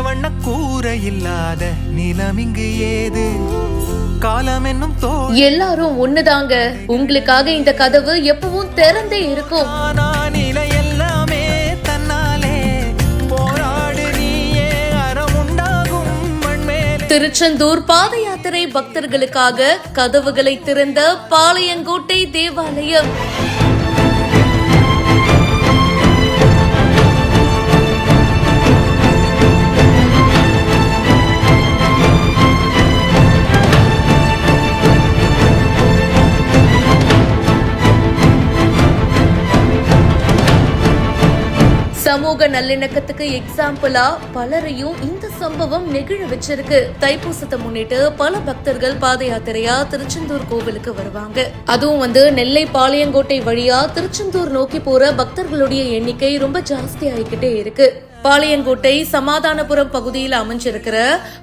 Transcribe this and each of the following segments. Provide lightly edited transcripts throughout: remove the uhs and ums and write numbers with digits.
வண்ண கூரை இல்லாத நிலம் இங்கு ஏது? காலம் என்னும் எல்லாரும் ஒண்ணுதாங்க. உங்களுக்காக இந்த கதவு எப்பவும் திறந்தே இருக்கும். எல்லாமே தன்னாலே போராடு நீயே அறமுண்டாகும் மண்மேலே. திருச்செந்தூர் பாத யாத்திரை பக்தர்களுக்காக கதவுகளை திறந்த பாளையங்கோட்டை தேவாலயம். சமூக நல்லிணக்கத்துக்கு எக்ஸாம்பிளா பலரையும் இந்த சம்பவம் நெகிழ வச்சிருக்கு. தைப்பூசத்தை முன்னிட்டு பல பக்தர்கள் பாத யாத்திரையா திருச்செந்தூர் கோவிலுக்கு வருவாங்க. அதுவும் நெல்லை பாளையங்கோட்டை வழியா திருச்செந்தூர் நோக்கி போற பக்தர்களுடைய எண்ணிக்கை ரொம்ப ஜாஸ்தி ஆகிக்கிட்டே இருக்கு. பாளையங்கோட்டை சமாதானபுரம் பகுதியில் அமைஞ்சிருக்கிற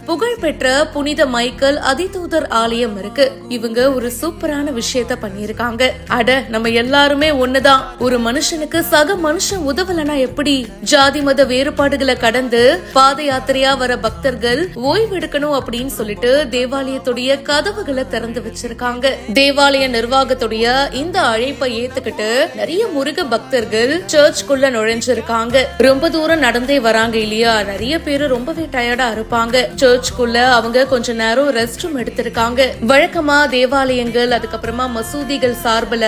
புகழ்பெற்ற புனித மைக்கேல் அதிதூதர் ஆலயம் இருக்கு. இவங்க ஒரு சூப்பரான விஷயத்த பண்ணிருக்காங்க. அட, நம்ம எல்லாருமே ஒண்ணுதான். ஒரு மனுஷனுக்கு சக மனுஷன் உதவலனா எப்படி? ஜாதி மத வேறுபாடுகளை கடந்து பாத யாத்திரையா வர பக்தர்கள் ஓய்வெடுக்கணும் அப்படின்னு சொல்லிட்டு தேவாலயத்துடைய கதவுகளை திறந்து வச்சிருக்காங்க. தேவாலய நிர்வாகத்துடைய இந்த அழைப்பை ஏத்துக்கிட்டு நிறைய முருக பக்தர்கள் சர்ச்சுக்குள்ள நுழைஞ்சிருக்காங்க. ரொம்ப தூரம் நடந்தே வராங்க இல்லையா? நிறைய பேரு ரொம்பவே டயர்டா இருப்பாங்க. சர்ச்சுக்குள்ள அவங்க கொஞ்ச நேரம் ரெஸ்ட் ரூம் எடுத்திருக்காங்க. வழக்கமா தேவாலயங்கள் அதுக்கப்புறமா மசூதிகள் சார்பில்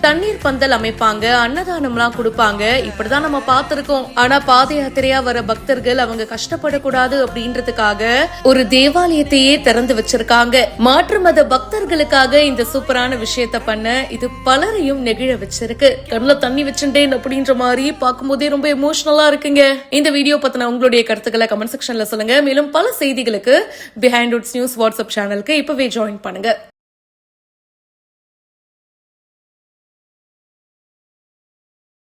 தண்ணீர் பந்தல் அமைப்பாங்க, அன்னதானம் எல்லாம் கொடுப்பாங்க. இப்படிதான் நம்ம பார்த்திருக்கோம். ஆனா பாத யாத்திரையா வர பக்தர்கள் அவங்க கஷ்டப்படக்கூடாது அப்படின்றதுக்காக ஒரு தேவாலயத்தையே திறந்து வச்சிருக்காங்க. மாற்று மத பக்தர்களுக்காக இந்த சூப்பரான விஷயத்த பண்ண இது பலரையும் நெகிழ வச்சிருக்கு. கண்ணுல தண்ணி வச்சுட்டேன் அப்படின்ற மாதிரி பார்க்கும் போதே ரொம்ப எமோஷனலா இருக்குங்க. இந்த வீடியோ பத்தின உங்களுடைய கருத்துக்களை கமெண்ட் செக்ஷன்ல சொல்லுங்க. மேலும் பல செய்திகளுக்கு பிஹைண்ட் ரூட்ஸ் நியூஸ் வாட்ஸ்அப் சேனலுக்கு இப்பவே ஜாயின் பண்ணுங்க.